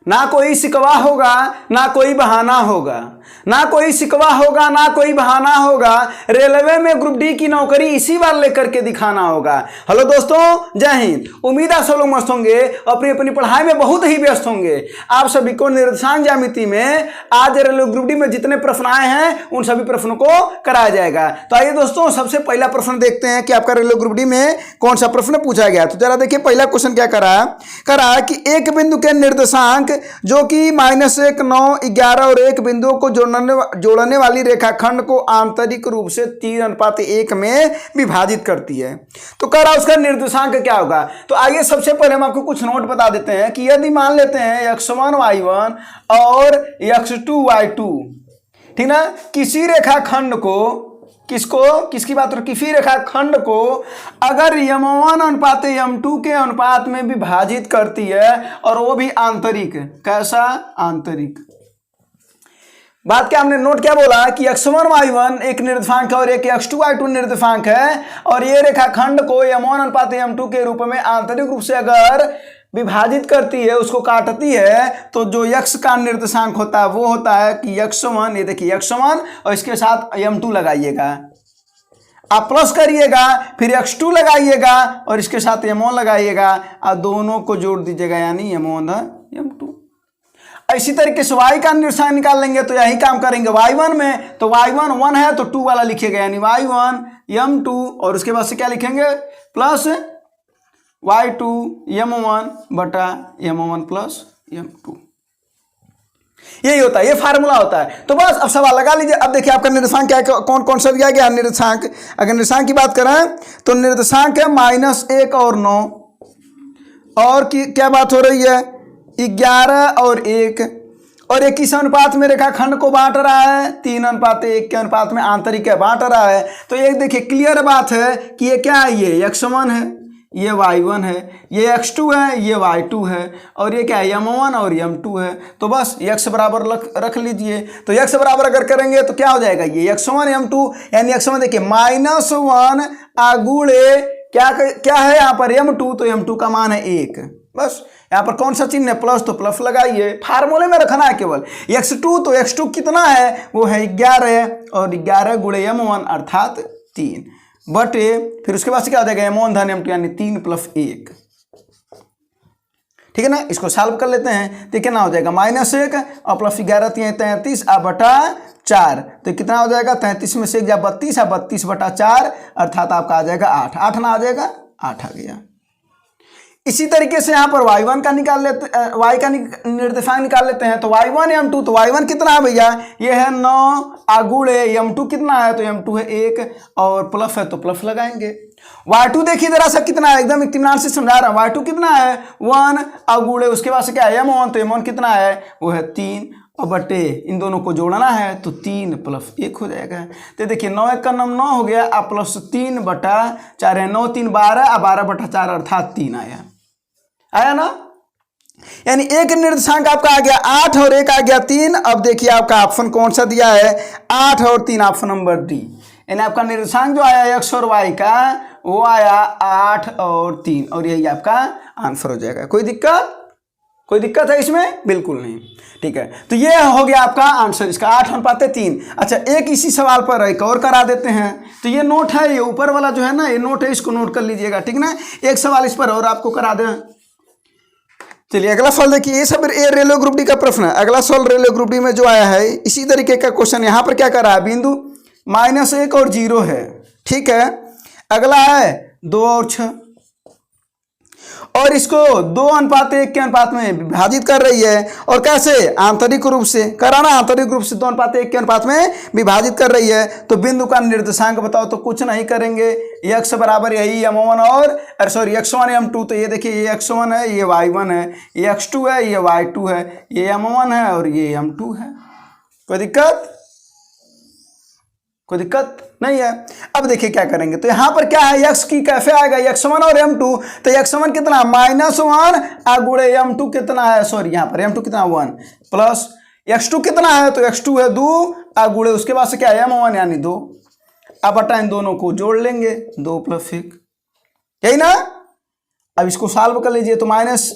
ना कोई शिकवा होगा ना कोई बहाना होगा, ना कोई शिकवा होगा ना कोई बहाना होगा, रेलवे में ग्रुप डी की नौकरी इसी बार लेकर के दिखाना होगा। हेलो दोस्तों, जय हिंद। उम्मीद है सब लोग मस्त होंगे, अपनी अपनी पढ़ाई में बहुत ही व्यस्त होंगे। आप सभी को निर्देशांक ज्यामिति में आज रेलवे ग्रुप डी में जितने प्रश्न आए हैं उन सभी प्रश्नों को कराया जाएगा। तो आइए दोस्तों, सबसे पहला प्रश्न देखते हैं कि आपका रेलवे ग्रुप डी में कौन सा प्रश्न पूछा गया। तो जरा देखिए, पहला क्वेश्चन क्या करा कि एक बिंदु के निर्देशांक जो कि -1, 9, 11 और एक बिंदुओं को जोड़ने वाली रेखाखंड को आंतरिक रूप से 3:1 में विभाजित करती है। तो कह रहा उसका निर्देशांक क्या होगा। तो आइए सबसे पहले हम आपको कुछ नोट बता देते हैं कि यदि मान लेते हैं x1 y1 और x2 y2, ठीक ना, किसी रेखाखंड को किसकी बात हो, किसी रेखाखंड को अगर m1 अनुपात m2 के अनुपात में विभाजित करती है और वो भी आंतरिक, कैसा आंतरिक। बात क्या हमने नोट क्या बोला कि x1 y1 एक निर्देशांक है और एक x2 y2 निर्देशांक है, और ये रेखाखंड को m1 अनुपात m2 के रूप में आंतरिक रूप से अगर विभाजित करती है, उसको काटती है, तो जो x का निर्देशांक होता है वो होता है कि x1, ये देखिए x1 और इसके साथ m2 लगाइएगा, आप प्लस करिएगा, फिर x2 लगाइएगा और इसके साथ m1 लगाइएगा और दोनों को जोड़ दीजिएगा, यानी m1 m2। इसी तरीके से y का निर्देशांक निकाल लेंगे तो यही काम करेंगे y1 में। तो y1 1 है तो 2 वाला लिखिएगा, यानी y1 m2 और उसके बाद से क्या लिखेंगे, प्लस y2 m1 बटा m1 प्लस m2। यही होता है, ये फार्मूला होता है। तो बस अब सवाल लगा लीजिए। अब देखिए आपका निर्देशांक क्या, कौन कौन सा दिया गया निर्देशांक। अगर निर्देशांक की बात करें तो निर्देशांक है -1 और 9, और क्या बात हो रही है, 11 और 1, और एक किस अनुपात में रेखाखंड को बांट रहा है, 3:1 के अनुपात में आंतरिक है, बांट रहा है। तो ये देखिए क्लियर बात है कि ये क्या है, ये x1 है, ये y1 है, ये x2 है, ये y2 है, और ये क्या है, m1 और m2 है। तो बस x बराबर रख लीजिए। तो x बराबर अगर करेंगे तो क्या हो जाएगा, ये x1 m2, यानी x1 देखिए -1 आगुणे क्या है यहाँ पर m2, तो m2 का मान है 1। बस यहाँ पर कौन सा चिन्ह है, प्लस, तो प्लस लगाइए, फार्मूले में रखना है केवल। x2 तो x2 कितना है, वो है 11, और 11 गुणे m1 अर्थात 3 बटे, फिर उसके बाद से क्या हो जाएगा, m1 धन m2 यानी 3 + 1। ठीक है ना, इसको सॉल्व कर लेते हैं तो कितना हो जाएगा, -1 और प्लस 11 33 बटा 4, तो कितना हो जाएगा, 33 में से 1 जा 32 और 32 बटा 4 अर्थात आपका आ जाएगा 8। 8 ना आ जाएगा, 8 आ गया। इसी तरीके से यहाँ पर y1 का निकाल लेते, y का निर्देशांक निकाल लेते हैं। तो y1 m2, तो y1 कितना है भैया, ये है 9 आगुणे m2 कितना है, तो m2 है 1, और प्लस है तो प्लस लगाएंगे। y2 देखिए जरा सा कितना है, एकदम इत्मीनान से समझा रहा हूँ। y2 कितना है, 1 आगुणे उसके बाद से क्या है m1, तो m1 कितना है, वो है 3, और बटे इन दोनों को जोड़ना है तो 3 + 1 हो जाएगा। तो देखिए 9 1 का 9 हो गया, अब प्लस 3 बटा 4 है, 9 3 12 और 12 बटा 4 अर्थात 3 आया ना। यानी एक निर्देशांक आपका आ गया 8 और एक आ गया 3। अब देखिए आपका ऑप्शन कौन सा दिया है, 8 और 3, ऑप्शन नंबर डी। यानी आपका निर्देशांक जो आया x और y का वो आया 8 और 3, और यही आपका आंसर हो जाएगा। कोई दिक्कत है इसमें, बिल्कुल नहीं। ठीक है, तो ये हो गया आपका आंसर इसका 8:3। अच्छा, एक इसी सवाल पर एक और करा देते हैं। तो ये नोट है, ये ऊपर वाला जो है ना, ये नोट है, इसको नोट कर लीजिएगा, ठीक ना। एक सवाल इस पर और आपको करा दें। चलिए अगला सवाल देखिए, ये सब रेलवे ग्रुप डी का प्रश्न है। अगला सवाल रेलवे ग्रुप डी में जो आया है इसी तरीके का क्वेश्चन। यहाँ पर क्या कर रहा है, बिंदु -1 और 0 है, ठीक है। अगला है 2 और 6, और इसको 2:1 के अनुपात में विभाजित कर रही है, और कैसे, आंतरिक रूप से कराना, आंतरिक रूप से 2:1 के अनुपात में विभाजित कर रही है। तो बिंदु का निर्देशांक बताओ, तो कुछ नहीं करेंगे, x बराबर यही m1 और x1 m2। तो ये देखिए, ये x1 है, ये y1 है, ये x2 है, ये y2 है, ये m1 है और ये m2 है। कोई दिक्कत नहीं है। अब देखिए क्या करेंगे, तो यहाँ पर क्या है, x की कैसे आएगा, x1 और m2। तो x1 कितना, -1 आगुणे m2 कितना है, सॉरी यहाँ पर m2 कितना 1, प्लस x2 कितना है, तो x2 है 2 आगुणे उसके बाद से क्या है m1 यानी 2। अब बटा इन दोनों को जोड़ लेंगे, 2 + 1, यही ना। अब इसको सॉल्व कर लीजिए, तो माइनस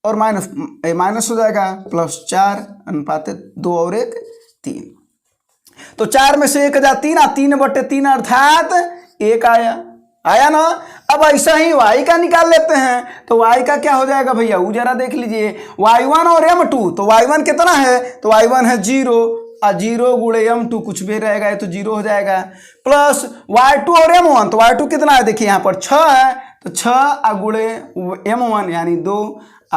और माइनस हो जाएगा +4 अनुपात 2 और 1 3। तो 4 में से 1 जा 3 3/3 अर्थात 1 आया ना। अब ऐसा ही y का निकाल लेते हैं। तो y का क्या हो जाएगा भैया, वो जरा देख लीजिए, y1 और m2। तो y1 कितना है, तो y1 है 0 और 0 गुणे m2 कुछ भी रहेगा, ये तो 0 हो जाएगा, प्लस y2 और m1। तो y2 कितना है, देखिए यहाँ पर 6 है, तो 6 गुणे m1 यानी 2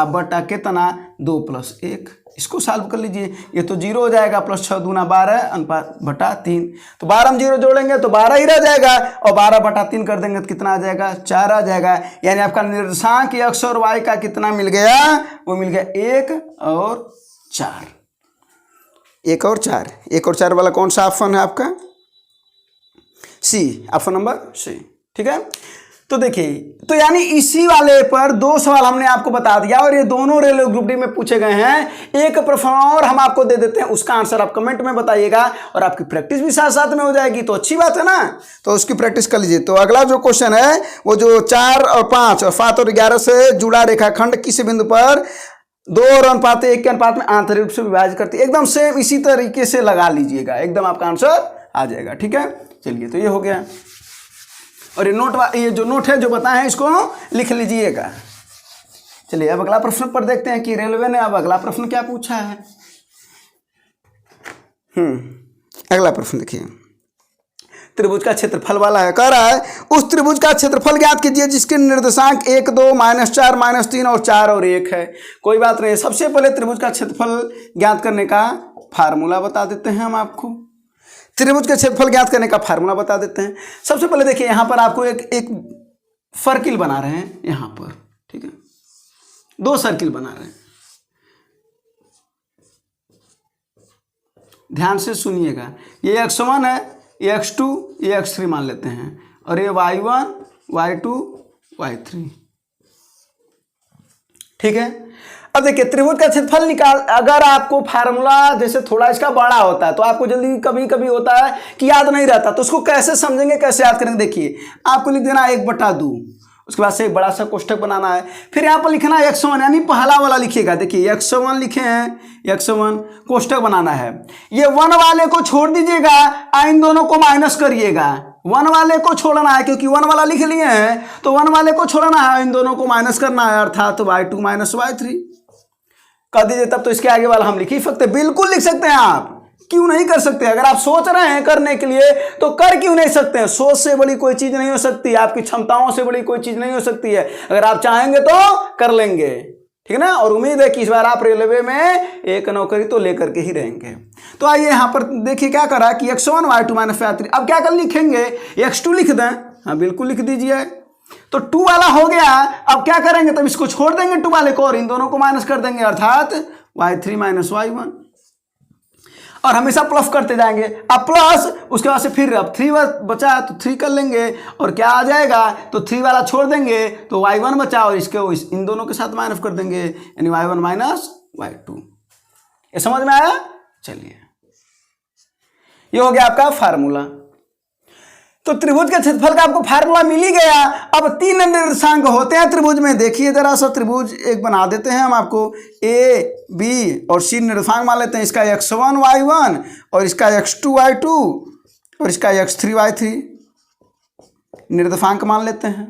बटा कितना 2 + 1। इसको सॉल्व कर लीजिए, ये तो 0 हो जाएगा, प्लस 6 दूना 12 अनुपात बटा 3। तो 12 में 0 जोड़ेंगे तो 12 ही रह जाएगा, और 12 बटा 3 कर देंगे तो कितना आ जाएगा, 4 आ जाएगा। यानी आपका निर्देशांक x और y का कितना मिल गया, वो मिल गया 1 और 4। 1 और 4, 1 और 4 वाला कौन सा ऑप्शन है आपका, सी, ऑप्शन नंबर सी। ठीक है, तो देखिए, तो यानी इसी वाले पर 2 सवाल हमने आपको बता दिया, और ये दोनों रेलवे ग्रुप डी में पूछे गए हैं। एक प्रश्न और हम आपको दे देते हैं, उसका आंसर आप कमेंट में बताइएगा, और आपकी प्रैक्टिस भी साथ साथ में हो जाएगी, तो अच्छी बात है ना। तो उसकी प्रैक्टिस कर लीजिए। तो अगला जो क्वेश्चन है वो जो 4 और 5 और 7 और 11 से जुड़ा रेखाखंड किसी बिंदु पर 2 और अनुपात 1 के अनुपात में आंतरिक रूप से विभाजित करती है। एकदम सेम इसी तरीके से लगा लीजिएगा, एकदम आपका आंसर आ जाएगा। ठीक है, चलिए, तो ये हो गया। और ये जो नोट है जो बताए हैं इसको लिख लीजिएगा। चलिए, अब अगला प्रश्न पर देखते हैं कि रेलवे ने अब अगला प्रश्न क्या पूछा है। अगला प्रश्न देखिए, त्रिभुज का क्षेत्रफल वाला है। कह रहा है उस त्रिभुज का क्षेत्रफल ज्ञात कीजिए जिसके निर्देशांक 1 2 -4 -3 और 4 और 1 है। कोई बात नहीं, सबसे पहले त्रिभुज का क्षेत्रफल ज्ञात करने का फार्मूला बता देते हैं हम आपको। त्रिभुज के क्षेत्रफल ज्ञात करने का फार्मूला बता देते हैं। सबसे पहले देखिए, यहां पर आपको एक सर्किल बना रहे हैं यहां पर। ठीक है, 2 सर्किल बना रहे हैं, ध्यान से सुनिएगा। ये x1 है, ये x2, ये x3 मान लेते हैं, और ये y1 y2 y3। ठीक है, अब देखिए, त्रिभुज का क्षेत्रफल निकाल, अगर आपको फार्मूला जैसे थोड़ा इसका बड़ा होता है तो आपको जल्दी कभी कभी होता है कि याद नहीं रहता, तो उसको कैसे समझेंगे, कैसे याद करेंगे। देखिए, आपको लिख देना 1/2, उसके बाद से एक बड़ा सा कोष्ठक बनाना है, फिर यहाँ पर लिखना है x1, यानी पहला वाला लिखिएगा। देखिए, x1 लिखे हैं, x1 कोष्ठक बनाना है। ये 1 वाले को छोड़ दीजिएगा, इन दोनों को माइनस करिएगा। 1 वाले को छोड़ना है, क्योंकि 1 वाला लिख लिए हैं, तो 1 वाले को छोड़ना है, इन दोनों को माइनस करना है, अर्थात y2 - y3 कर दीजिए। तब तो इसके आगे वाला हम लिख ही सकते, बिल्कुल लिख सकते हैं। आप क्यों नहीं कर सकते? अगर आप सोच रहे हैं करने के लिए तो कर क्यों नहीं सकते हैं? सोच से बड़ी कोई चीज नहीं हो सकती, आपकी क्षमताओं से बड़ी कोई चीज नहीं हो सकती है। अगर आप चाहेंगे तो कर लेंगे, ठीक है ना। और उम्मीद है कि इस बार आप रेलवे में एक नौकरी तो लेकर के ही रहेंगे। तो आइए यहाँ पर देखिए क्या करा कि x1 y2 - y3। अब क्या कर लिखेंगे, x2 लिख दें। हाँ बिल्कुल लिख दीजिए। तो 2 वाला हो गया। अब क्या करेंगे, तब इसको छोड़ देंगे 2 वाले को और इन दोनों को माइनस कर देंगे, अर्थात y3 - y1, और हमेशा प्लस करते जाएंगे। अब प्लस उसके बाद से फिर अब 3 बचा तो 3 कर लेंगे, और क्या आ जाएगा, तो 3 वाला छोड़ देंगे तो y1 बचा, और इसके इन दोनों के साथ माइनस कर देंगे, यानी y1 - y2। ये समझ में आया? चलिए, ये हो गया आपका फार्मूला। तो त्रिभुज के क्षेत्रफल का आपको फार्मूला मिल ही गया। अब 3 निर्देशांक होते हैं त्रिभुज में। देखिए जरा सा, त्रिभुज एक बना देते हैं हम आपको, ए बी और सी निर्देशांक मान लेते हैं। इसका x1 y1 और इसका x2 y2 और इसका x3 y3 निर्देशांक मान लेते हैं।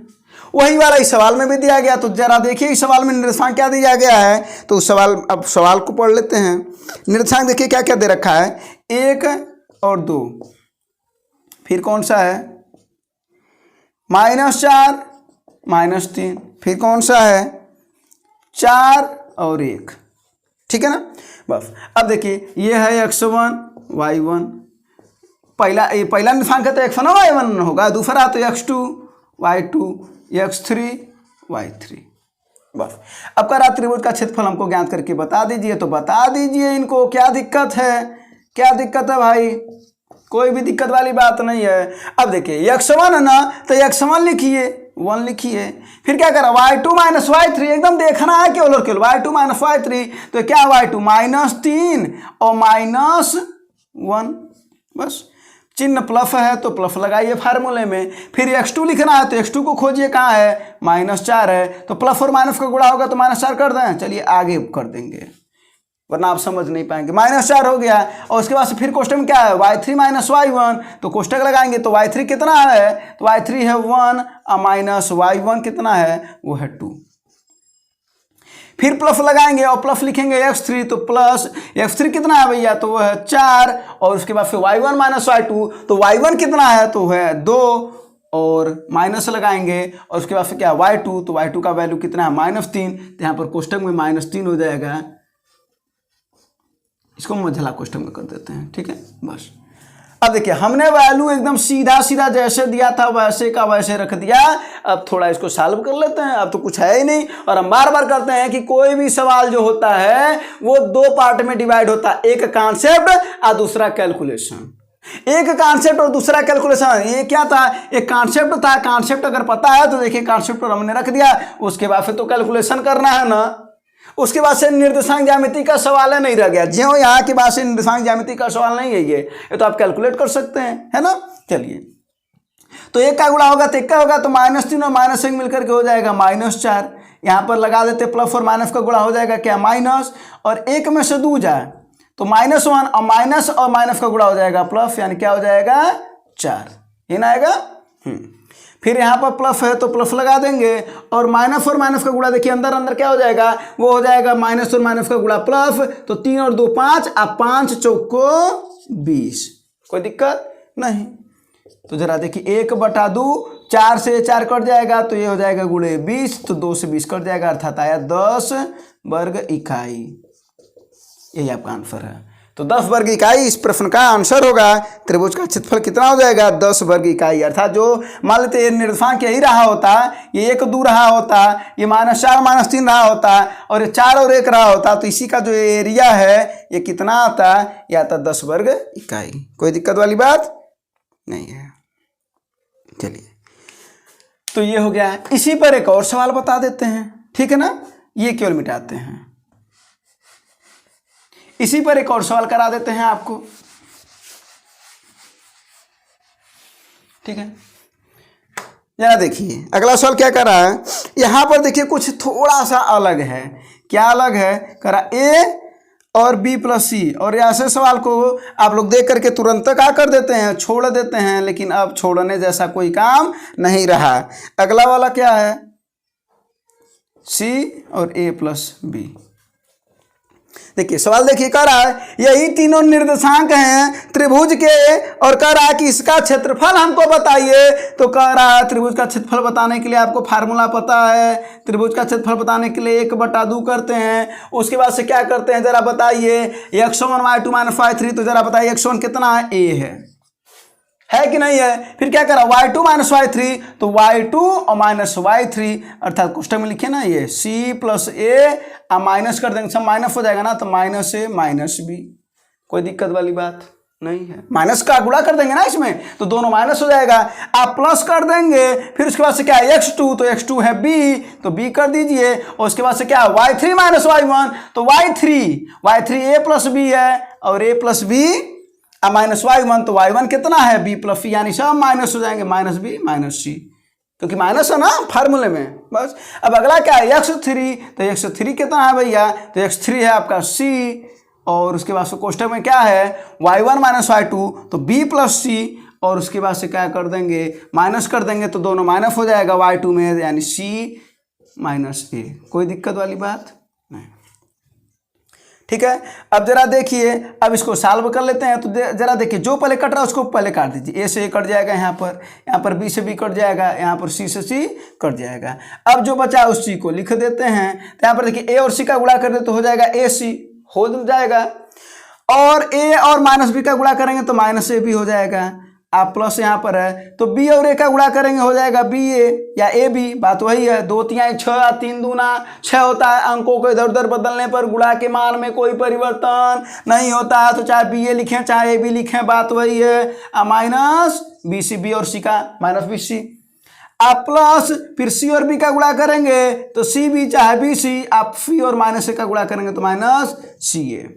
वही वाला इस सवाल में भी दिया गया। तो जरा देखिए इस सवाल में निर्देशांक क्या दिया गया है, तो उस अब सवाल को पढ़ लेते हैं। निर्देशांक देखिए क्या क्या दे रखा है, 1 और 2, फिर कौन सा है -4 -3, फिर कौन सा है 4 और 1, ठीक है ना। बस अब देखिए ये है x1 y1, पहला निर्देशांक है तो x1 y1 होगा, दूसरा तो x2 y2 x3 y3। बस अब कह रहा त्रिभुज का क्षेत्रफल हमको ज्ञात करके बता दीजिए। तो बता दीजिए इनको, क्या दिक्कत है, क्या दिक्कत है भाई, कोई भी दिक्कत वाली बात नहीं है। अब देखिए x1 है ना, तो x1 लिखिए, 1 लिखिए, फिर क्या करा y2 - y3, एकदम देखना है केवल और केवल y2 - y3। तो क्या y2 -3 और -1, बस चिन्ह प्लस है तो प्लस लगाइए फार्मूले में। फिर x2 लिखना है तो x2 को खोजिए, कहाँ है, -4 है, तो प्लस और माइनस का गुणा होगा तो -4 कर दें। चलिए आगे कर देंगे वरना आप समझ नहीं पाएंगे। -4 हो गया और उसके बाद से फिर कोष्टक में क्या है, y3 - y1, तो कोष्टक लगाएंगे तो y3 कितना है, तो y3 है 1 माइनस y1 कितना है, वो है 2। फिर प्लस लगाएंगे और प्लस लिखेंगे x3, तो प्लस x3 कितना है भैया, तो वह है 4, और उसके बाद फिर y1 - y2, तो y1 कितना है, तो है 2, और माइनस लगाएंगे और उसके बाद फिर क्या y2, तो y2 का वैल्यू कितना है, -3, तो यहाँ पर कोष्टक में -3 हो जाएगा। इसको मझला कोष्टक में कर देते हैं, ठीक है बस। अब देखिए हमने वैल्यू एकदम सीधा सीधा जैसे दिया था वैसे का वैसे रख दिया। अब थोड़ा इसको सॉल्व कर लेते हैं, अब तो कुछ है ही नहीं। और हम बार बार करते हैं कि कोई भी सवाल जो होता है वो 2 पार्ट में डिवाइड होता है, एक कॉन्सेप्ट और दूसरा कैलकुलेशन। एक कॉन्सेप्ट और दूसरा कैलकुलेशन। ये क्या था, एक कॉन्सेप्ट था, कॉन्सेप्ट अगर पता है तो देखिए कॉन्सेप्ट पर हमने रख दिया, उसके बाद फिर तो कैलकुलेशन करना है ना। उसके बाद से निर्देशांक ज्यामिति का सवाल नहीं रह गया। जो यहाँ के बाद से निर्देशांक ज्यामिति का सवाल नहीं है ये तो आप कैलकुलेट कर सकते हैं, है ना। चलिए तो एक का गुणा होगा तो एक का होगा, तो -3 और -1 मिलकर के हो जाएगा -4। यहाँ पर लगा देते प्लस और माइनस का गुणा हो जाएगा क्या, माइनस, और एक में से 2 जाए तो -1 और माइनस का गुणा हो जाएगा प्लस, यानी क्या हो जाएगा 4, ये ना आएगा। फिर यहाँ पर प्लस है तो प्लस लगा देंगे और माइनस का गुणा देखिए अंदर अंदर क्या हो जाएगा, वो हो जाएगा माइनस और माइनस का गुणा प्लस, तो 3 और 2 5, अब 5 चौको 20, कोई दिक्कत नहीं। तो जरा देखिए 1/2, 4 से 4 कट जाएगा तो ये हो जाएगा गुणे 20, तो 2 से 20 कट जाएगा, अर्थात आया 10 वर्ग इकाई। यही आपका आंसर है। तो 10 वर्ग इकाई इस प्रश्न का आंसर होगा। त्रिभुज का क्षेत्रफल कितना हो जाएगा, 10 वर्ग इकाई। अर्थात जो मान लेते हैं निर्देशांक यही रहा होता, ये 1 2 रहा होता, ये -4 -3 रहा होता, और ये 4 और 1 रहा होता, तो इसी का जो एरिया है ये कितना आता, ये आता 10 वर्ग इकाई। कोई दिक्कत वाली बात नहीं है। चलिए तो ये हो गया। इसी पर एक और सवाल बता देते हैं, ठीक है ना, ये केवल मिटाते हैं। इसी पर एक और सवाल करा देते हैं आपको, ठीक है। जरा देखिए अगला सवाल क्या कर रहा है, यहां पर देखिए कुछ थोड़ा सा अलग है। क्या अलग है, करा A और B + C, और ऐसे सवाल को आप लोग देख करके तुरंत क्या कर देते हैं, छोड़ देते हैं, लेकिन अब छोड़ने जैसा कोई काम नहीं रहा। अगला वाला क्या है, C और A + B। देखिए सवाल देखिए कह रहा है यही तीनों निर्देशांक हैं त्रिभुज के, और कह रहा है कि इसका क्षेत्रफल हमको बताइए। तो कह रहा है त्रिभुज का क्षेत्रफल बताने के लिए आपको फार्मूला पता है, त्रिभुज का क्षेत्रफल बताने के लिए 1/2 करते हैं। उसके बाद से क्या करते हैं जरा बताइए, x1 y2 - y3, तो जरा बताइए x1 कितना है, A है कि नहीं है। फिर क्या करा, y2 - y3, तो y2 और -y3, अर्थात कोष्टक में लिखे ना ये C + A, अब माइनस कर देंगे, सब माइनस हो जाएगा ना, तो -A - B। कोई दिक्कत वाली बात नहीं है। माइनस का गुणा कर देंगे ना इसमें, तो दोनों माइनस हो जाएगा। आप प्लस कर देंगे, फिर उसके बाद से क्या है x2, तो x2 है B, तो B कर दीजिए, और उसके बाद से क्या है y3 - y1, तो y3 A + B है, और A + B अब -y1, तो y1 कितना है, B + C, यानी सब माइनस हो जाएंगे, -B - C, क्योंकि माइनस है ना फार्मूले में बस। अब अगला क्या है x3, तो x3 कितना है भैया, तो x3 है आपका C, और उसके बाद से कोष्टक में क्या है y1 - y2, तो B + C, और उसके बाद से क्या कर देंगे, माइनस कर देंगे, तो दोनों माइनस हो जाएगा y2 में, यानी C - A। कोई दिक्कत वाली बात नहीं, ठीक है। अब जरा देखिए, अब इसको सॉल्व कर लेते हैं। तो जरा देखिए जो पहले कट रहा है उसको पहले काट दीजिए। A से A कट जाएगा, यहाँ पर B से B कट जाएगा, यहाँ पर C से C कट जाएगा। अब जो बचा उस C को लिख देते हैं। तो यहाँ पर देखिए A और C का गुणा कर दे तो हो जाएगा AC, हो जाएगा, और A और -B का गुणा करेंगे तो -AB हो जाएगा। आप प्लस यहाँ पर है तो B और A का गुणा करेंगे हो जाएगा BA या AB, बात वही है। 2 3 6, 3 दूना 6 होता है। अंकों को इधर उधर बदलने पर गुणा के मान में कोई परिवर्तन नहीं होता है, तो चाहे BA लिखें चाहे AB लिखें, बात वही है। माइनस BC, B और C का -BC, आप प्लस फिर C और B का गुणा करेंगे तो CB चाहे BC, आप C और -A का गुणा करेंगे तो -CA।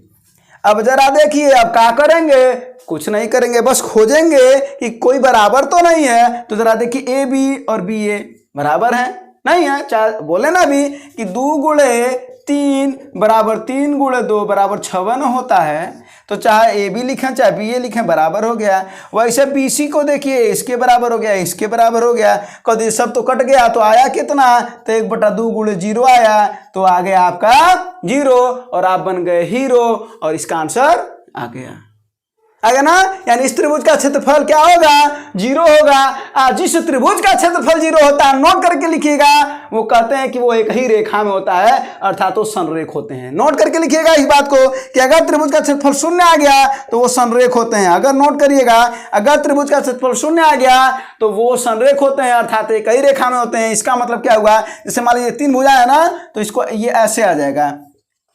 अब जरा देखिए, अब क्या करेंगे, कुछ नहीं करेंगे, बस खोजेंगे कि कोई बराबर तो नहीं है। तो जरा देखिए ए बी और बी ए बराबर है, नहीं है। चार बोले ना अभी कि 2 गुणे 3 बराबर 3 गुणे 2 बराबर 56 होता है। तो चाहे ए बी लिखें चाहे बी ए लिखें बराबर हो गया। वैसे बी सी को देखिए, इसके बराबर हो गया, इसके बराबर हो गया। कभी सब तो कट गया तो आया कितना, तो 1/2 गुणे 0 आया, तो आ गया आपका 0 और आप बन गए हीरो और इसका आंसर आ गया ना। यानी इस त्रिभुज का क्षेत्रफल क्या होगा, 0 होगा। जिस त्रिभुज का क्षेत्रफल 0 होता है, नोट करके लिखिएगा, वो कहते हैं कि वो एक ही रेखा में होता है, अर्थात वो संरेख होते हैं। नोट करके लिखिएगा इस बात को कि अगर त्रिभुज का क्षेत्रफल 0 आ गया तो वो संरेख होते हैं। अगर नोट करिएगा, अगर त्रिभुज का क्षेत्रफल 0 आ गया तो वो संरेख होते हैं, अर्थात एक ही रेखा में होते हैं। इसका मतलब क्या हुआ, जैसे मान लीजिए 3 भुजा है ना, तो इसको ये ऐसे आ जाएगा,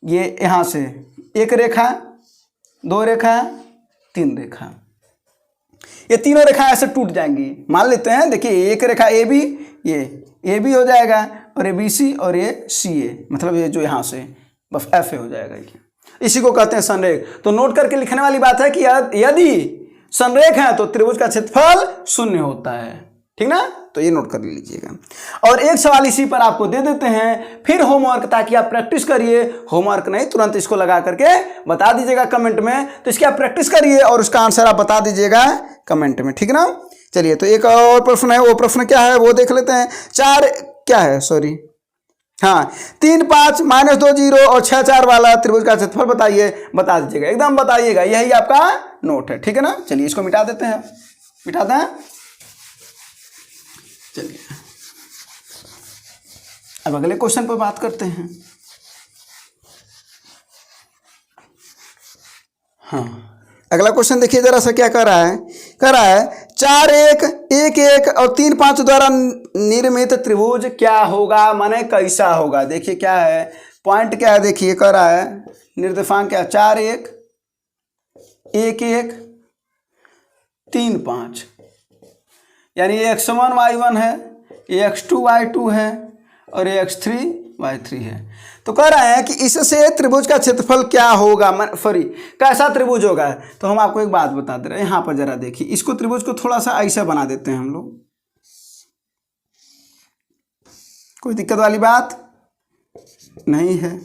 ये यहां से 1 रेखा, 2 रेखा, 3 रेखा, ये तीनों रेखा ऐसे टूट जाएंगी। मान लेते हैं, देखिए एक रेखा ए बी, ये ए बी हो जाएगा और ये बी सी और ये सी ए, मतलब ये जो यहाँ से बस एफ ए हो जाएगा। इसी को कहते हैं संरेख। तो नोट करके लिखने वाली बात है कि यदि संरेख है तो त्रिभुज का क्षेत्रफल 0 होता है, ठीक ना। तो ये नोट कर लीजिएगा। और एक सवाल इसी पर आपको दे देते हैं, फिर होमवर्क, ताकि आप प्रैक्टिस करिए। होमवर्क नहीं, तुरंत इसको लगा करके बता दीजिएगा कमेंट में। तो इसकी आप प्रैक्टिस करिए और उसका आंसर आप बता दीजिएगा कमेंट में, ठीक ना। चलिए, तो एक और प्रश्न है, वो प्रश्न क्या है वो देख लेते हैं। 4 क्या है, सॉरी, हाँ, 3 5 -2 0 और 6 4 वाला त्रिभुज का क्षेत्रफल बताइए, बता दीजिएगा, एकदम बताइएगा। यही आपका नोट है, ठीक है ना। चलिए इसको मिटा देते हैं, मिटाते हैं। चलिए अब अगले क्वेश्चन पर बात करते हैं। हाँ, अगला क्वेश्चन देखिए जरा सा क्या कर रहा है। 4 1 1 1 और 3 5 द्वारा निर्मित त्रिभुज क्या होगा, माने कैसा होगा। देखिए क्या है पॉइंट, क्या है देखिए, कर रहा है निर्देशांक क्या है, 4 1 1 1 3 5, यानी ये x1 y1 है, ये x2 y2 है और ये x3 y3 है। तो कह रहा है कि इससे त्रिभुज का क्षेत्रफल क्या होगा, सॉरी कैसा त्रिभुज होगा। तो हम आपको एक बात बता दे रहे हैं, यहाँ पर जरा देखिए, इसको त्रिभुज को थोड़ा सा ऐसा बना देते हैं हम लोग, कोई दिक्कत वाली बात नहीं है।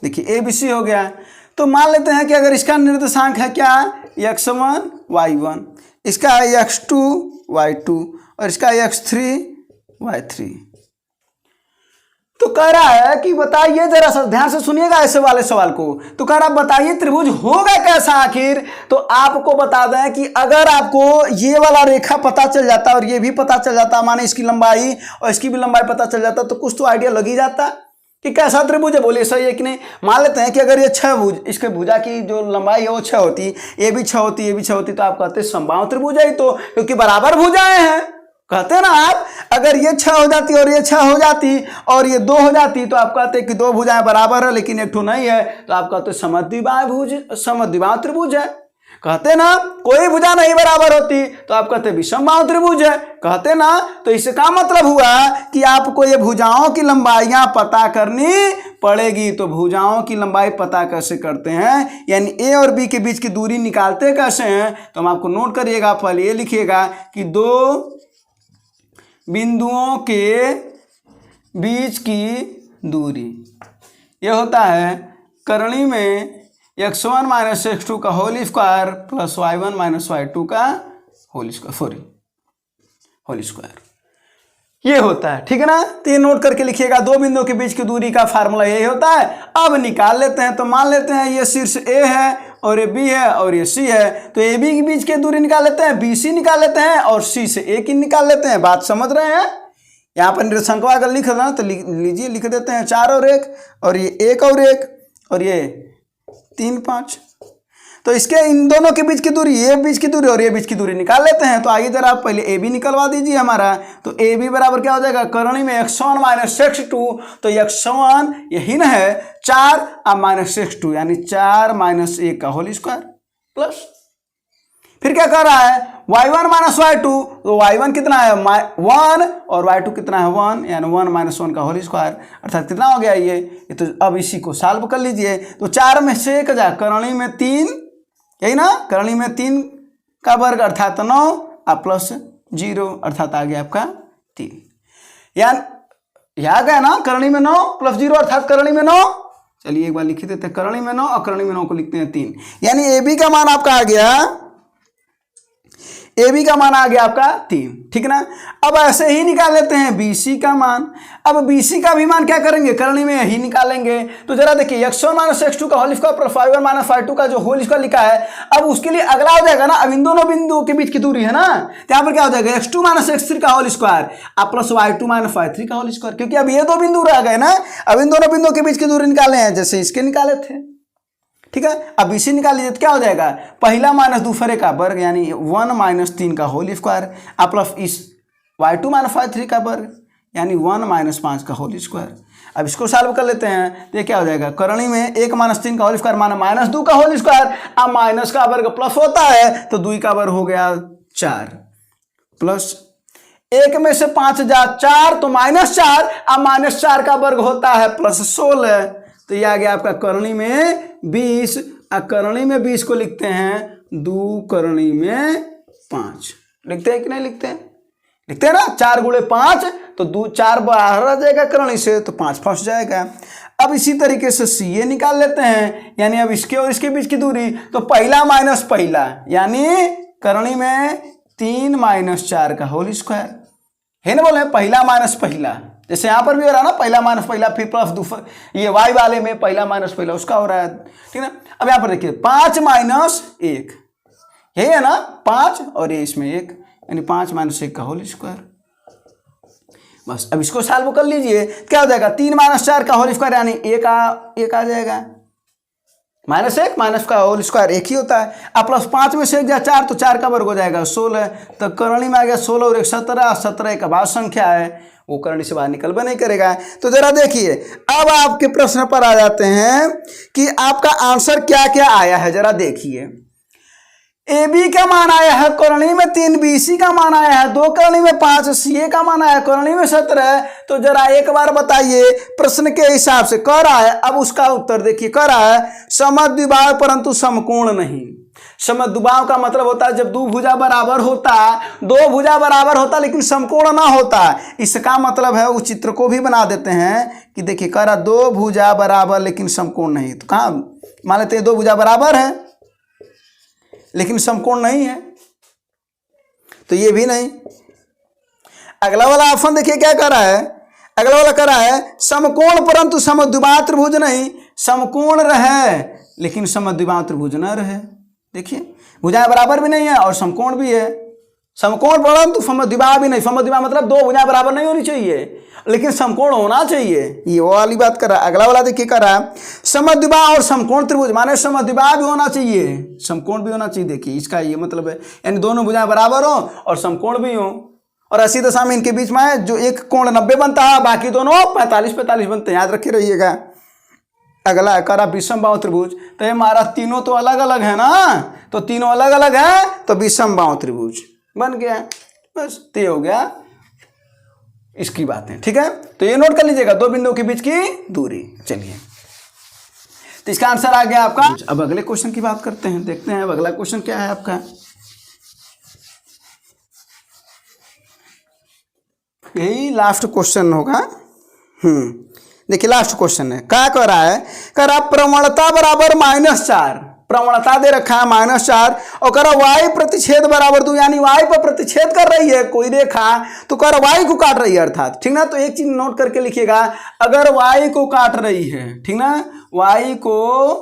देखिए ABC हो गया। तो मान लेते हैं कि अगर इसका निर्देशांक है क्या, x1 y1, इसका है x2 y2 और इसका है x3 y3। तो कह रहा है कि बताइए, जरा सा ध्यान से सुनिएगा ऐसे वाले सवाल को। तो कह रहा बताइए त्रिभुज होगा कैसा आखिर। तो आपको बता दें कि अगर आपको ये वाला रेखा पता चल जाता और ये भी पता चल जाता, माने इसकी लंबाई और इसकी भी लंबाई पता चल जाता, तो कुछ तो आइडिया लग ही जाता कि कैसा त्रिभुज है। बोलिए सही है कि नहीं। मान लेते हैं कि अगर ये 6 भुज, इसके भुजा की जो लंबाई है वो 6 होती, ये भी 6 होती, ये भी 6 होती, तो आप कहते समबाहु त्रिभुज है, तो क्योंकि बराबर भुजाएं हैं, कहते ना आप। अगर ये 6 हो जाती और ये 6 हो जाती और ये 2 हो जाती, तो आप कहते कि 2 भुजाएं बराबर है, लेकिन एक ठो नहीं है, तो आप कहते समद्विबाहु त्रिभुज है। कहते ना कोई भुजा नहीं बराबर होती, तो आप कहते विषमबाहु त्रिभुज है, कहते ना। तो इसका मतलब हुआ कि आपको ये भुजाओं की लंबाइयां पता करनी पड़ेगी। तो भुजाओं की लंबाई पता कैसे करते हैं, यानी ए और बी के बीच की दूरी निकालते कैसे हैं। तो हम आपको नोट करिएगा, पहले ये लिखिएगा कि 2 बिंदुओं के बीच की दूरी, यह होता है करणी में x1 - x2 का whole square plus y1 - y2 का होल स्क्वायर, ये होता है, ठीक है ना। तो ये नोट करके लिखिएगा, 2 बिंदुओं के बीच की दूरी का फार्मूला यही होता है। अब निकाल लेते हैं। तो मान लेते हैं ये शीर्ष A है और ये B है और ये C है, तो AB के बीच की दूरी निकाल लेते हैं, BC निकाल लेते हैं और C से A की निकाल लेते हैं। बात समझ रहे हैं। यहाँ पर निर्देशांक अगर लिख रहे हैं तो लीजिए, लिख देते हैं 4 और 1 और ये 1 और 1 और ये 3 5। तो इसके इन दोनों के बीच की दूरी, ये बीच की दूरी और ये बीच की दूरी निकाल लेते हैं। तो आइए जरा आप पहले ए बी निकलवा दीजिए हमारा। तो ए बी बराबर क्या हो जाएगा, करणी में x1 - x2, तो x1 यही ना है 4 और -x2, यानी 4 - 1 का होल स्क्वायर प्लस फिर क्या कर रहा है, y1 माइनस y2, तो y1 कितना है 1 और y2 कितना है 1, यानी 1 माइनस 1 का होल स्क्वायर, अर्थात कितना हो गया ये तो अब इसी को सॉल्व कर लीजिए। तो 4 में से 1 जा, करणी में 3, यही ना, करणी में 3 का वर्ग अर्थात 9 और प्लस 0 अर्थात आ गया आपका 3, यानी आ गया ना, करणी में 9 प्लस 0 अर्थात करणी में 9। चलिए एक बार लिख देते हैं, करणी में 9 और करणी में 9 को लिखते हैं 3, यानी ए बी का मान आपका आ गया, ए बी का मान आ गया आपका 3, ठीक ना। अब ऐसे ही निकाल लेते हैं बी सी का मान। अब बी सी का भी मान क्या करेंगे, करणी में यही निकालेंगे। तो जरा देखिए x1 माइनस x2 का whole square plus y1 minus y2 का जो होल स्क्वायर लिखा है, अब उसके लिए अगला हो जाएगा ना, अब इन दोनों बिंदुओं के बीच की दूरी है ना, तो यहाँ पर क्या हो जाएगा x2 माइनस x3 का होल स्क्वायर अब प्लस y2 माइनस y3 का होल स्क्वायर, क्योंकि अब ये दो बिंदु रह गए ना, अब इन दोनों बिंदुओं के बीच की दूरी निकाले हैं जैसे इसके निकाले थे, ठीक है। अब इसी निकाल लीजिए तो क्या हो जाएगा, पहला माइनस दूसरे का वर्ग यानी 1 माइनस 3 का होल स्क्वायर आप प्लस इस y2 माइनस y3 का वर्ग यानी 1 माइनस 5 का होल स्क्वायर। अब इसको सॉल्व कर लेते हैं तो ये क्या हो जाएगा, करणी में 1 माइनस 3 का होल स्क्वायर माना माइनस 2 का होल स्क्वायर, अब माइनस का वर्ग प्लस होता है तो 2 का वर्ग हो गया 4 प्लस 1 में से 5 जा 4 तो माइनस 4, अब माइनस 4 का वर्ग होता है प्लस 16, तो ये आ गया आपका करणी में 20, करणी में 20 को लिखते हैं 2 करणी में 5, लिखते हैं कि नहीं लिखते हैं, लिखते हैं ना, 4 गुणे 5 तो 2 4 बाहर आ जाएगा करणी से तो 5 फंस जाएगा। अब इसी तरीके से सी ए निकाल लेते हैं, यानी अब इसके और इसके बीच की दूरी, तो पहला माइनस पहला यानी करणी में 3 माइनस 4 का होल स्क्वायर है ना, बोले पहला माइनस पहला, जैसे यहाँ पर भी हो रहा है ना, पहला माइनस पहला फिर प्लस दूसरा, ये वाई वाले में पहला माइनस पहला उसका हो रहा है, ठीक है। अब यहाँ पर देखिए 5 माइनस 1 यही है ना, 5 और ये इसमें 1 यानी 5 माइनस 1 का होल स्क्वायर, बस। अब इसको सॉल्व कर लीजिए क्या हो जाएगा, 3 माइनस 4 का होल स्क्वायर यानी 1 आ जाएगा, माइनस 1 माइनस का होल स्क्वायर 1 ही होता है, अब प्लस 5 में से 1 जा 4 तो 4 का वर्ग हो जाएगा 16, तो करणी में आ गया 16 और 1 17, 17 एक अभाज्य संख्या है, वो करणी से बाहर निकल नहीं करेगा। तो जरा देखिए अब आपके प्रश्न पर आ जाते हैं कि आपका आंसर क्या क्या आया है, जरा देखिए। ए बी का मान आया है करणी में 3, बी सी का मान आया है 2 करणी में 5, सी ए का मान आया है करणी में 17। तो जरा एक बार बताइए प्रश्न के हिसाब से कह रहा है, अब उसका उत्तर देखिए, कह रहा है समद्विबाहु परंतु समकोण नहीं। समद्विबाहु का मतलब होता है जब दो भुजा बराबर होता, दो भुजा बराबर होता लेकिन समकोण ना होता, इसका मतलब है उस चित्र को भी बना देते हैं कि देखिए कह रहा दो भुजा बराबर लेकिन समकोण नहीं, तो कहाँ मान लेते हैं दो भुजा बराबर है लेकिन समकोण नहीं है, तो ये भी नहीं। अगला वाला ऑप्शन देखिए क्या कर रहा है, अगला वाला कर रहा है समकोण परंतु समद्विबाहु त्रिभुज नहीं, समकोण रहे लेकिन समद्विबाहु त्रिभुज न रहे। देखिए भुजाएं बराबर भी नहीं है और समकोण भी है, समकोण परंतु समद्विबाहु भी नहीं, समद्विबाहु मतलब दो भुजाएं बराबर नहीं होनी चाहिए लेकिन समकोण होना चाहिए, ये वो वाली बात कर रहा है। अगला वाला देखिए कर रहा है समद्विबाहु और समकोण त्रिभुज, माने समद्विबाहु भी होना चाहिए समकोण भी होना चाहिए, देखिए इसका ये मतलब है यानी दोनों भुजाएं बराबर हो और समकोण भी हो, और ऐसी दशा में इनके बीच में जो एक कोण 90 बनता है बाकी दोनों 45 बनते हैं, याद रखे रहिएगा। अगला है करा विषम बाहु त्रिभुज, तो ये हमारा तीनों तो अलग अलग है ना, तो तीनों अलग अलग है तो विषम बाहु त्रिभुज बन गया, बस तो ये हो गया इसकी बातें, ठीक है। तो ये नोट कर लीजिएगा दो बिंदुओं के बीच की दूरी। चलिए तो इसका आंसर आ गया आपका। अब अगले क्वेश्चन की बात करते हैं, देखते हैं अब अगला क्वेश्चन क्या है आपका। यही लास्ट क्वेश्चन होगा। देखिए लास्ट क्वेश्चन है, क्या कर रहा है, कह रहा प्रवणता बराबर -4, प्रवणता दे रखा है -4 और कह रहा y प्रतिच्छेद बराबर 2, यानी y पर प्रतिच्छेद कर रही है कोई रेखा, तो कह रहा y को काट रही है अर्थात, ठीक ना। तो एक चीज नोट करके लिखिएगा, अगर y को काट रही है, ठीक ना, y को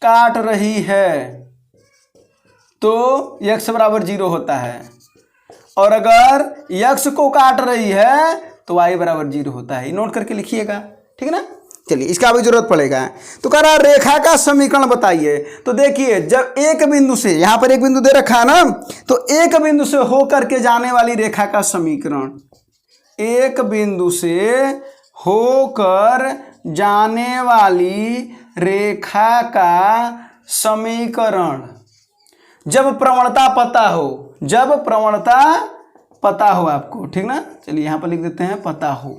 काट रही है तो x बराबर 0 होता है, और अगर x को काट रही है तो y बराबर 0 होता है, नोट करके लिखिएगा, ठीक है ना। चलिए इसका भी जरूरत पड़ेगा। तो कह रहा रेखा का समीकरण बताइए, तो देखिए जब एक बिंदु से, यहां पर एक बिंदु दे रखा है ना, तो एक बिंदु से होकर के जाने वाली रेखा का समीकरण, एक बिंदु से होकर जाने वाली रेखा का समीकरण, जब प्रवणता पता हो, जब प्रवणता पता हो आपको, ठीक ना। चलिए यहां पर लिख देते हैं पता हो।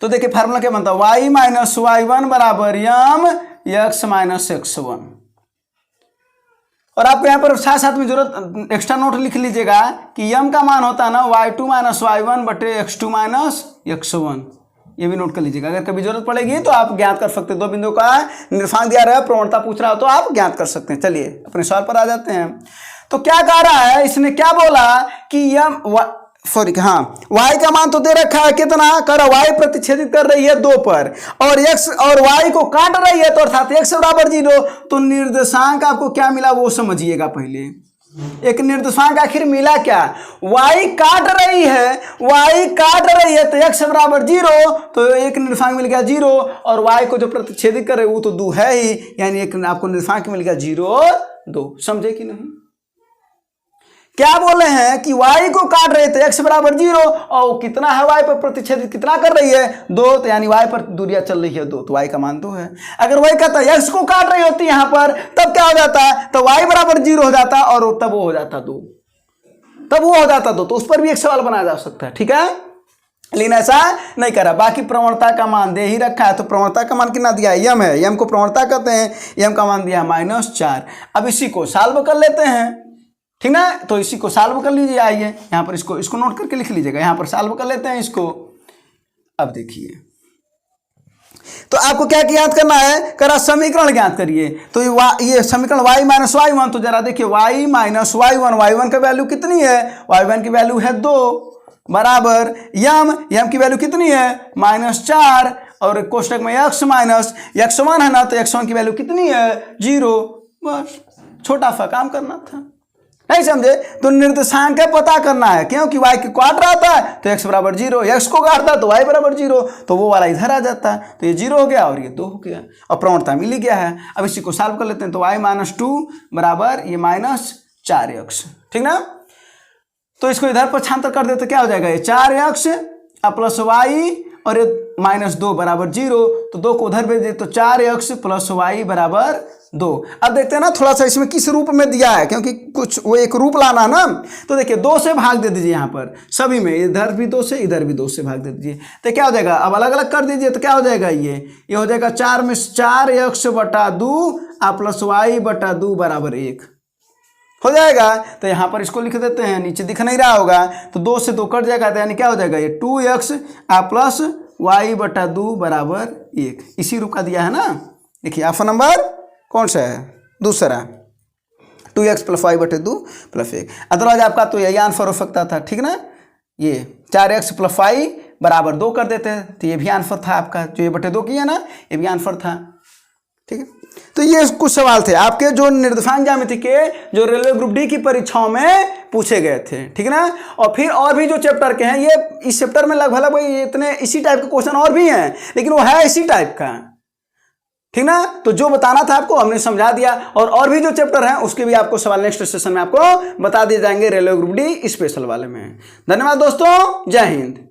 तो देखिए फार्मूला क्या बनता है, y माइनस y1 बराबर यम x माइनस x1। और आपको यहाँ पर साथ साथ में जरूरत एक्स्ट्रा नोट लिख लीजिएगा कि यम का मान होता है ना y2 माइनस y1 बटे x2 माइनस x1, ये भी नोट कर लीजिएगा। अगर कभी जरूरत पड़ेगी तो आप ज्ञात कर सकते हैं। दो बिंदुओं का निर्देशांक दिया रहा है, प्रवणता पूछ रहा हो तो आप ज्ञात कर सकते हैं। चलिए अपने सवाल पर आ जाते हैं। तो क्या कह रहा है, इसने क्या बोला कि यम y का मान तो दे रखा है कितना, कर y प्रतिच्छेदित कर रही है 2 पर और x और y को काट रही है, तो अर्थात x बराबर 0। तो निर्देशांक आपको क्या मिला वो समझिएगा। पहले एक निर्देशांक आखिर मिला क्या, y काट रही है तो x बराबर 0, तो एक निर्देशांक मिल गया 0 और y को जो प्रतिच्छेदित कर रहे वो तो 2 है ही, यानी एक आपको निर्देशांक मिल गया 0 2। समझे कि नहीं। क्या बोले हैं कि y को काट रहे थे x बराबर 0 और कितना है y पर प्रतिच्छेदित कितना कर रही है 2, तो यानी y पर दूरियां चल रही है 2, तो y का मान 2 है। अगर वही कहता है x को काट रही होती यहां पर, तब क्या हो जाता, तो y बराबर 0 हो जाता और तब वो हो जाता 2, तो उस पर भी एक सवाल बनाया जा सकता है, ठीक है। लेकिन ऐसा नहीं करा। बाकी प्रवणता का मान दे ही रखा है, तो प्रवणता का मान कितना दिया है, यम है, यम को प्रवणता कहते हैं, यम का मान दिया है -4। अब इसी को सॉल्व कर लेते हैं, ठीक ना। तो इसी को सॉल्व कर लीजिए। आइए यहाँ पर इसको नोट करके लिख लीजिएगा, यहाँ पर सॉल्व कर लेते हैं इसको। अब देखिए तो आपको क्या ज्ञात करना है, करा समीकरण ज्ञात करिए। तो ये समीकरण y माइनस y1, तो जरा देखिए y माइनस y1 का वैल्यू कितनी है, y1 की वैल्यू है 2 बराबर यम की वैल्यू कितनी है -4 और कोष्टक में x माइनस x1 है ना, तो x1 की वैल्यू कितनी है 0। बस छोटा सा काम करना था, नहीं समझे। तो निर्देशांक पता करना है, क्योंकि y को काट रहा था तो x बराबर 0, x को काटता तो y बराबर 0, तो वो वाला इधर आ जाता है, तो ये 0 हो गया और ये 2 हो गया और प्रवणता मिल ही गया है। अब इसी को सॉल्व कर लेते हैं। तो y -2 बराबर ये -4x, ठीक ना। तो इसको इधर पर छांतर कर दे तो क्या हो जाएगा, ये 4x प्लस y और ये -2 बराबर 0, तो 2 को उधर भेज दे तो 4x प्लस y बराबर 2। अब देखते हैं ना थोड़ा सा इसमें किस रूप में दिया है, क्योंकि कुछ वो एक रूप लाना ना। तो देखिए 2 से भाग दे दीजिए यहाँ पर सभी में, इधर भी 2 से इधर भी 2 से भाग दे दीजिए, तो क्या हो जाएगा, अब अलग अलग कर दीजिए तो क्या हो जाएगा, ये हो जाएगा 4 में 4x बटा 2 प्लस y बटा 2 बराबर 1 हो जाएगा। तो यहाँ पर इसको लिख देते हैं, नीचे दिख नहीं रहा होगा, तो 2 से 2 कट जाएगा, तो यानी क्या हो जाएगा, ये 2x प्लस y बटा 2 बराबर 1। इसी रूप का दिया है ना। देखिए ऑप्शन नंबर कौन सा है, दूसरा, 2x प्लस y बटे 2 प्लस 1। अदरवाइज आपका तो यही आंसर हो सकता था, ठीक ना। ये 4x प्लस y बराबर 2 कर देते तो ये भी आंसर था आपका, जो ये बटे 2 किया ना, ये भी आंसर था, ठीक है। तो ये कुछ सवाल थे आपके जो निर्देशांक ज्यामिति के जो रेलवे ग्रुप डी की परीक्षाओं में पूछे गए थे, ठीक ना। और फिर और भी जो चैप्टर के हैं, ये इस चैप्टर में लगभग इतने इसी टाइप के क्वेश्चन और भी हैं, लेकिन वो है इसी टाइप का, ठीक ना। तो जो बताना था आपको हमने समझा दिया, और भी जो चैप्टर हैं उसके भी आपको सवाल नेक्स्ट सेशन में आपको बता दिए जाएंगे रेलवे ग्रुप डी स्पेशल वाले में। धन्यवाद दोस्तों, जय हिंद।